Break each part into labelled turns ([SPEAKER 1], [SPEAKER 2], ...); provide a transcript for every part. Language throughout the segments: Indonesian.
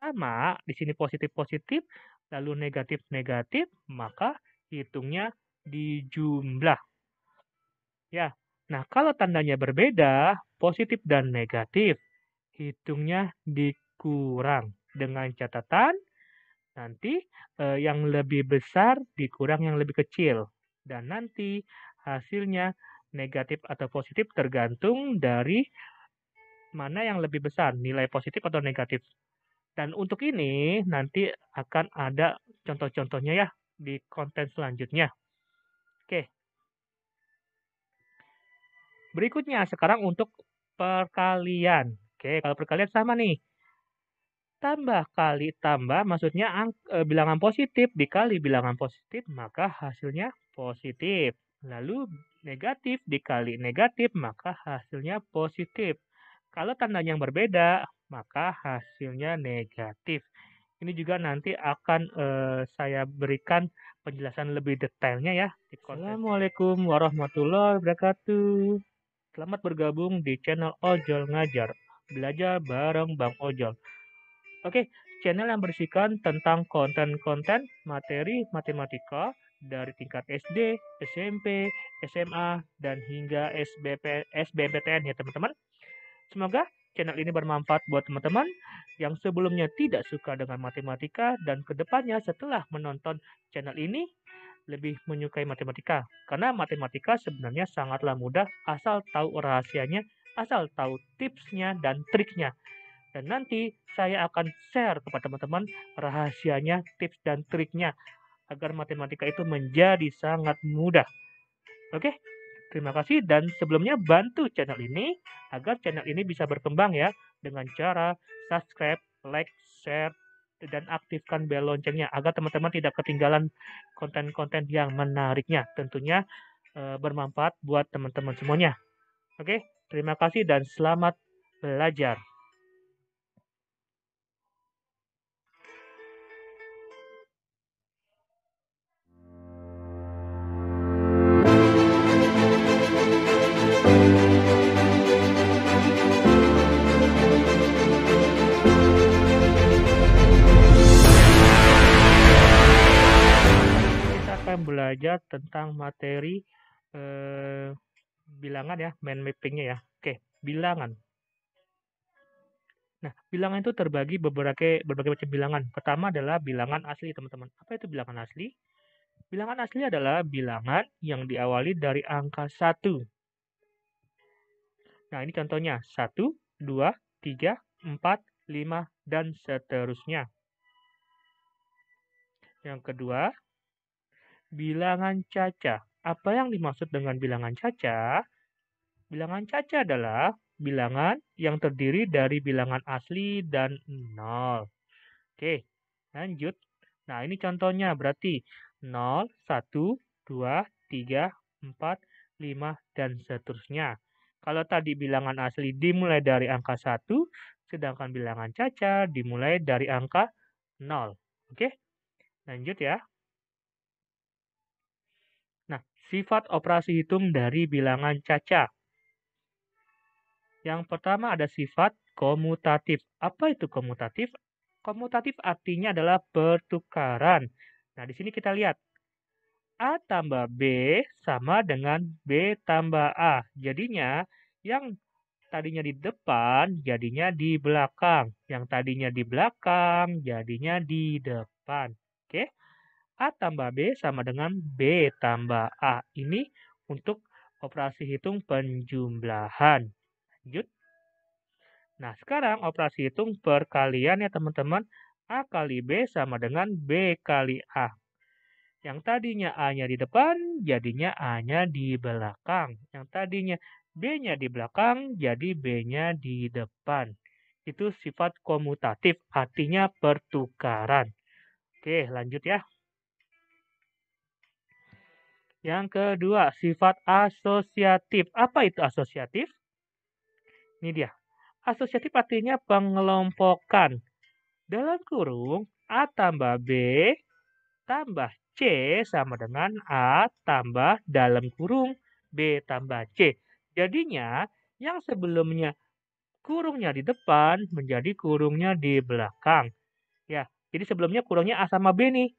[SPEAKER 1] sama, di sini positif-positif, lalu negatif-negatif, maka hitungnya dijumlah. Ya. Nah, kalau tandanya berbeda, positif dan negatif, hitungnya dikurang. Dengan catatan, nanti yang lebih besar dikurang yang lebih kecil. Dan nanti hasilnya negatif atau positif tergantung dari mana yang lebih besar, nilai positif atau negatif. Dan untuk ini nanti akan ada contoh-contohnya ya di konten selanjutnya. Oke, berikutnya sekarang untuk perkalian. Oke, kalau perkalian sama nih. Tambah kali tambah maksudnya bilangan positif dikali bilangan positif maka hasilnya positif. Lalu negatif dikali negatif maka hasilnya positif. Kalau tandanya yang berbeda maka hasilnya negatif. Ini juga nanti akan saya berikan penjelasan lebih detailnya ya di konten. Assalamualaikum warahmatullahi wabarakatuh. Selamat bergabung di channel Ojol Ngajar. Belajar bareng Bang Ojol. Oke, channel yang berisikan tentang konten-konten materi matematika dari tingkat SD, SMP, SMA, dan hingga SBMPTN ya teman-teman. Semoga channel ini bermanfaat buat teman-teman yang sebelumnya tidak suka dengan matematika dan kedepannya setelah menonton channel ini lebih menyukai matematika. Karena matematika sebenarnya sangatlah mudah asal tahu rahasianya, asal tahu tipsnya dan triknya. Dan nanti saya akan share kepada teman-teman rahasianya, tips dan triknya agar matematika itu menjadi sangat mudah. Oke, terima kasih dan sebelumnya bantu channel ini agar channel ini bisa berkembang ya dengan cara subscribe, like, share, dan aktifkan bel loncengnya agar teman-teman tidak ketinggalan konten-konten yang menariknya. Tentunya bermanfaat buat teman-teman semuanya. Oke, terima kasih dan selamat belajar. Kita akan belajar tentang materi bilangan ya, mind mappingnya ya. Oke, bilangan. Nah, bilangan itu terbagi berbagai macam bilangan. Pertama adalah bilangan asli, teman-teman. Apa itu bilangan asli? Bilangan asli adalah bilangan yang diawali dari angka 1. Nah, ini contohnya. 1, 2, 3, 4, 5, dan seterusnya. Yang kedua, bilangan caca. Apa yang dimaksud dengan bilangan caca? Bilangan caca adalah bilangan yang terdiri dari bilangan asli dan 0. Oke, lanjut. Nah, ini contohnya berarti 0, 1, 2, 3, 4, 5, dan seterusnya. Kalau tadi bilangan asli dimulai dari angka 1, sedangkan bilangan caca dimulai dari angka 0. Oke, lanjut ya. Nah, sifat operasi hitung dari bilangan caca. Yang pertama ada sifat komutatif. Apa itu komutatif? Komutatif artinya adalah pertukaran. Nah, di sini kita lihat. A tambah B sama dengan B tambah A. Jadinya, yang tadinya di depan, jadinya di belakang. Yang tadinya di belakang, jadinya di depan. Oke. A tambah B sama dengan B tambah A. Ini untuk operasi hitung penjumlahan. Lanjut. Nah, sekarang operasi hitung perkalian ya teman-teman. A kali B sama dengan B kali A. Yang tadinya A-nya di depan, jadinya A-nya di belakang. Yang tadinya B-nya di belakang, jadi B-nya di depan. Itu sifat komutatif, artinya pertukaran. Oke, lanjut ya. Yang kedua, sifat asosiatif. Apa itu asosiatif? Ini dia. Asosiatif artinya pengelompokan. Dalam kurung, A tambah B tambah C sama dengan A tambah dalam kurung B tambah C. Jadinya, yang sebelumnya kurungnya di depan menjadi kurungnya di belakang. Ya, jadi sebelumnya kurangnya A sama B nih.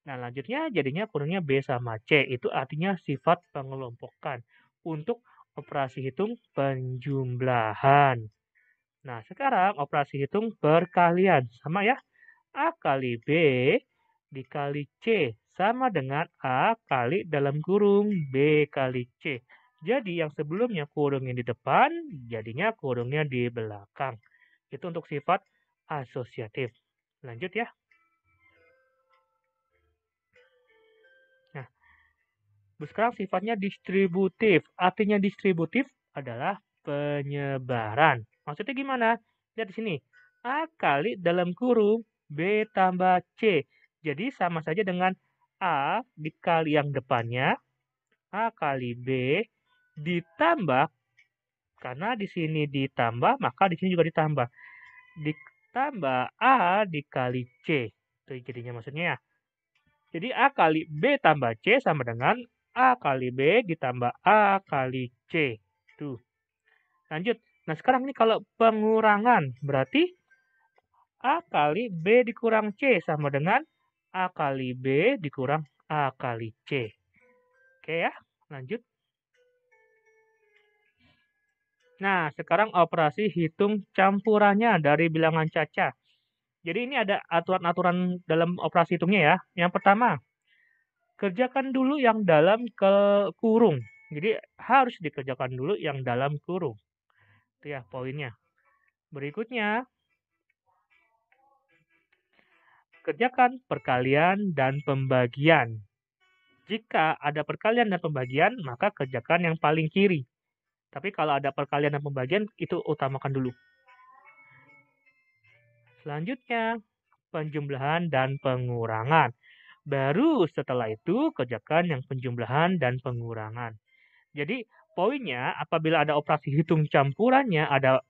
[SPEAKER 1] Nah, lanjutnya jadinya kurangnya B sama C. Itu artinya sifat pengelompokan untuk operasi hitung penjumlahan. Nah, sekarang operasi hitung perkalian. Sama ya. A kali B dikali C sama dengan A kali dalam kurung B kali C. Jadi yang sebelumnya kurungnya di depan, jadinya kurungnya di belakang. Itu untuk sifat asosiatif. Lanjut ya. Nah, sekarang sifatnya distributif. Artinya distributif adalah penyebaran. Maksudnya gimana? Lihat di sini. A kali dalam kurung B tambah C. Jadi sama saja dengan A dikali yang depannya, A kali B ditambah, karena di sini ditambah, maka di sini juga ditambah. Ditambah A dikali C. Itu jadinya maksudnya ya. Jadi A kali B tambah C sama dengan A kali B ditambah A kali C. Tuh. Lanjut. Nah, sekarang ini kalau pengurangan, berarti A kali B dikurang C sama dengan A kali B dikurang A kali C. Oke ya, lanjut. Nah, sekarang operasi hitung campurannya dari bilangan caca. Jadi ini ada aturan-aturan dalam operasi hitungnya ya. Yang pertama, kerjakan dulu yang dalam kurung. Jadi harus dikerjakan dulu yang dalam kurung. Itu ya poinnya. Berikutnya, kerjakan perkalian dan pembagian. Jika ada perkalian dan pembagian, maka kerjakan yang paling kiri. Tapi kalau ada perkalian dan pembagian, itu utamakan dulu. Selanjutnya, penjumlahan dan pengurangan. Baru setelah itu, kerjakan yang penjumlahan dan pengurangan. Jadi, poinnya apabila ada operasi hitung campurannya, ada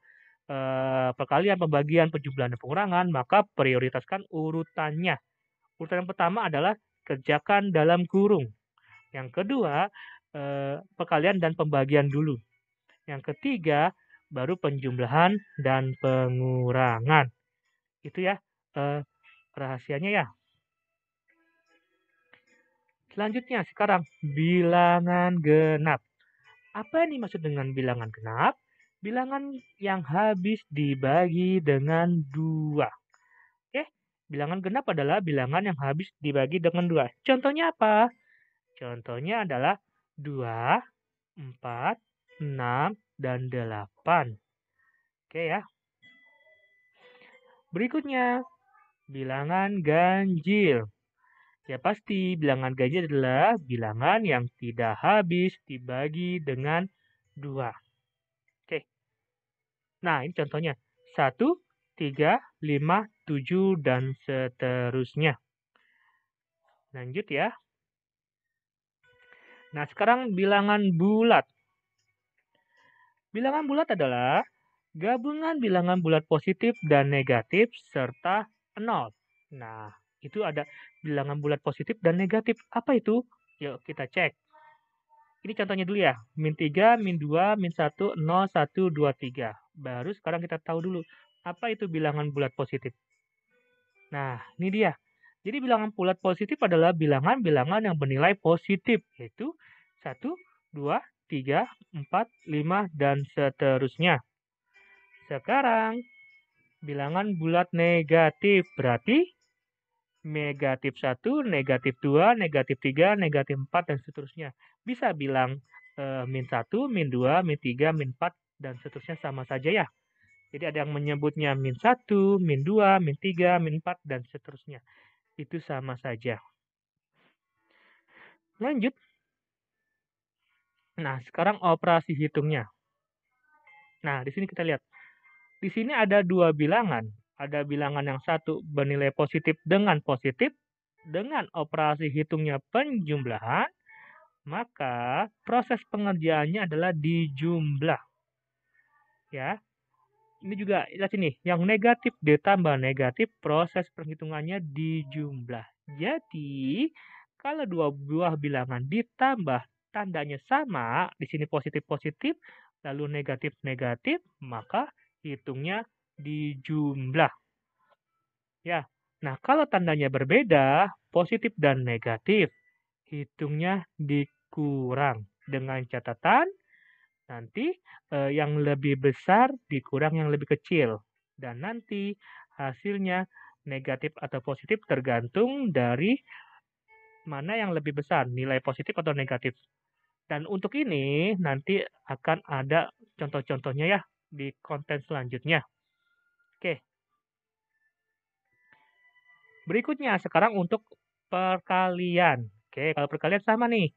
[SPEAKER 1] perkalian, pembagian, penjumlahan, dan pengurangan, maka prioritaskan urutannya. Urutan yang pertama adalah kerjakan dalam kurung. Yang kedua, perkalian dan pembagian dulu. Yang ketiga, baru penjumlahan dan pengurangan. Itu ya rahasianya ya. Selanjutnya, sekarang bilangan genap. Apa yang dimaksud dengan bilangan genap? Bilangan yang habis dibagi dengan 2. Oke, bilangan genap adalah bilangan yang habis dibagi dengan 2. Contohnya apa? Contohnya adalah 2, 4, 6, dan 8. Oke ya. Berikutnya, bilangan ganjil. Ya pasti, bilangan ganjil adalah bilangan yang tidak habis dibagi dengan 2. Oke. Nah, ini contohnya. 1, 3, 5, 7, dan seterusnya. Lanjut ya. Nah, sekarang bilangan bulat. Bilangan bulat adalah gabungan bilangan bulat positif dan negatif serta 0. Nah, itu ada bilangan bulat positif dan negatif. Apa itu? Yuk kita cek. Ini contohnya dulu ya. Min 3, min 2, min 1, 0, 1, 2, 3. Baru sekarang kita tahu dulu. Apa itu bilangan bulat positif? Nah, ini dia. Jadi bilangan bulat positif adalah bilangan-bilangan yang bernilai positif. Yaitu 1, 2, 3, 4, 5, dan seterusnya. Sekarang, bilangan bulat negatif. Berarti negatif 1, negatif 2, negatif 3, negatif 4, dan seterusnya. Bisa bilang min 1, min 2, min 3, min 4, dan seterusnya sama saja ya. Jadi ada yang menyebutnya min 1, min 2, min 3, min 4, dan seterusnya. Itu sama saja. Lanjut. Nah, sekarang operasi hitungnya. Nah, di sini kita lihat. Di sini ada 2 bilangan. Ada bilangan yang satu bernilai positif dengan positif. Dengan operasi hitungnya penjumlahan, maka proses pengerjaannya adalah dijumlah. Ya. Ini juga lihat sini, yang negatif ditambah negatif, proses perhitungannya dijumlah. Jadi, kalau dua buah bilangan ditambah tandanya sama, di sini positif-positif, lalu negatif-negatif, maka hitungnya dijumlah. Ya. Nah, kalau tandanya berbeda, positif dan negatif, hitungnya dikurang. Dengan catatan, nanti yang lebih besar dikurang yang lebih kecil. Dan nanti hasilnya negatif atau positif tergantung dari mana yang lebih besar, nilai positif atau negatif. Dan untuk ini nanti akan ada contoh-contohnya ya di konten selanjutnya. Oke, berikutnya sekarang untuk perkalian. Oke, kalau perkalian sama nih.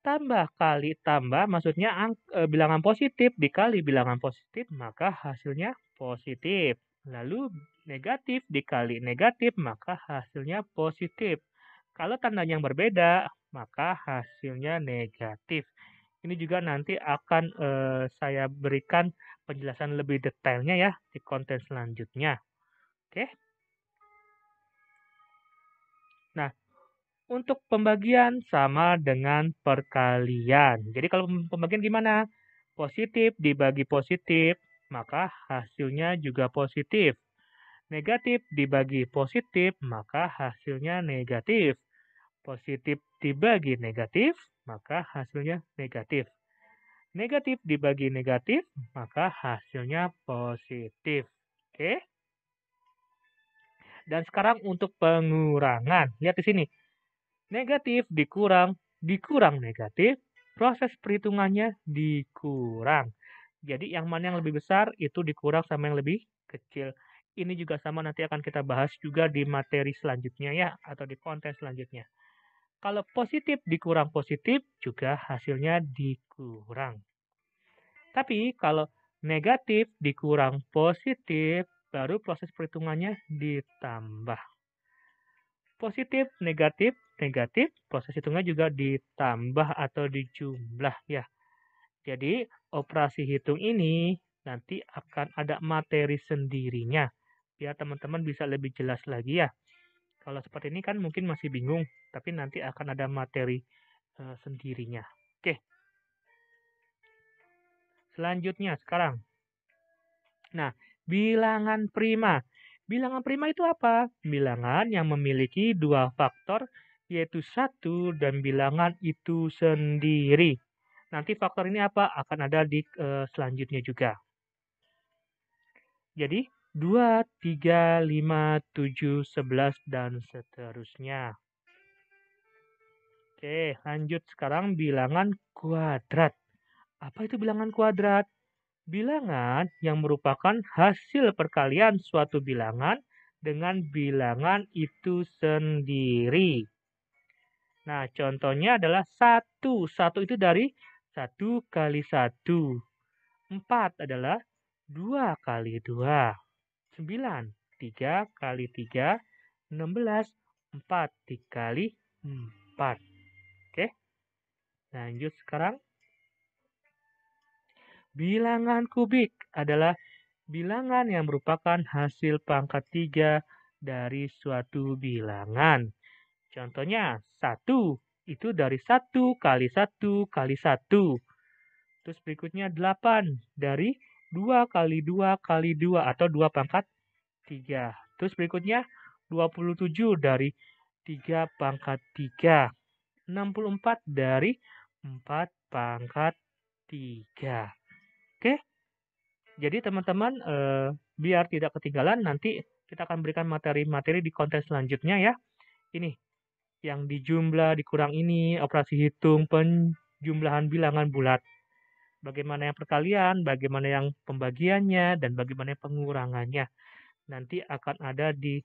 [SPEAKER 1] Tambah kali tambah maksudnya bilangan positif dikali bilangan positif maka hasilnya positif. Lalu negatif dikali negatif maka hasilnya positif. Kalau tandanya yang berbeda maka hasilnya negatif. Ini juga nanti akan saya berikan penjelasan lebih detailnya ya di konten selanjutnya. Oke. Nah, untuk pembagian sama dengan perkalian. Jadi kalau pembagian gimana? Positif dibagi positif, maka hasilnya juga positif. Negatif dibagi positif, maka hasilnya negatif. Positif dibagi negatif, maka hasilnya negatif. Negatif dibagi negatif, maka hasilnya positif. Oke? Dan sekarang untuk pengurangan. Lihat di sini. Negatif dikurang negatif, proses perhitungannya dikurang. Jadi yang mana yang lebih besar itu dikurang sama yang lebih kecil. Ini juga sama nanti akan kita bahas juga di materi selanjutnya ya, atau di konten selanjutnya. Kalau positif dikurang positif, juga hasilnya dikurang. Tapi kalau negatif dikurang positif, baru proses perhitungannya ditambah. Positif, negatif, negatif, proses hitungnya juga ditambah atau dijumlah ya. Jadi, operasi hitung ini nanti akan ada materi sendirinya. Biar teman-teman bisa lebih jelas lagi ya. Kalau seperti ini kan mungkin masih bingung, tapi nanti akan ada materi sendirinya. Oke, selanjutnya sekarang. Nah, bilangan prima. Bilangan prima itu apa? Bilangan yang memiliki dua faktor, yaitu satu dan bilangan itu sendiri. Nanti faktor ini apa? Akan ada di selanjutnya juga. Jadi, 2, 3, 5, 7, 11, dan seterusnya. Oke, lanjut sekarang bilangan kuadrat. Apa itu bilangan kuadrat? Bilangan yang merupakan hasil perkalian suatu bilangan dengan bilangan itu sendiri. Nah, contohnya adalah 1. 1 itu dari 1 kali 1. 4 adalah 2 kali 2. 9, 3 kali 3. 16, 4 dikali 4. Oke, lanjut sekarang. Bilangan kubik adalah bilangan yang merupakan hasil pangkat 3 dari suatu bilangan. Contohnya, 1 itu dari 1 kali 1 kali 1. Terus berikutnya 8 dari 2 kali 2 kali 2 atau 2 pangkat 3. Terus berikutnya 27 dari 3 pangkat 3. 64 dari 4 pangkat 3. Oke? Jadi teman-teman biar tidak ketinggalan nanti kita akan berikan materi-materi di konten selanjutnya ya. Ini yang dijumlah dikurang ini, operasi hitung, penjumlahan bilangan bulat. Bagaimana yang perkalian, bagaimana yang pembagiannya, dan bagaimana yang pengurangannya. Nanti akan ada di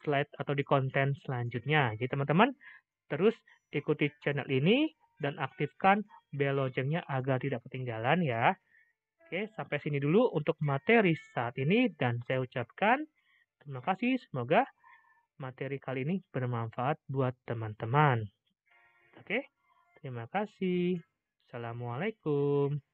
[SPEAKER 1] slide atau di konten selanjutnya. Jadi teman-teman terus ikuti channel ini dan aktifkan bel loncengnya agar tidak ketinggalan ya. Oke, sampai sini dulu untuk materi saat ini dan saya ucapkan terima kasih. Semoga materi kali ini bermanfaat buat teman-teman. Oke, terima kasih. Assalamualaikum.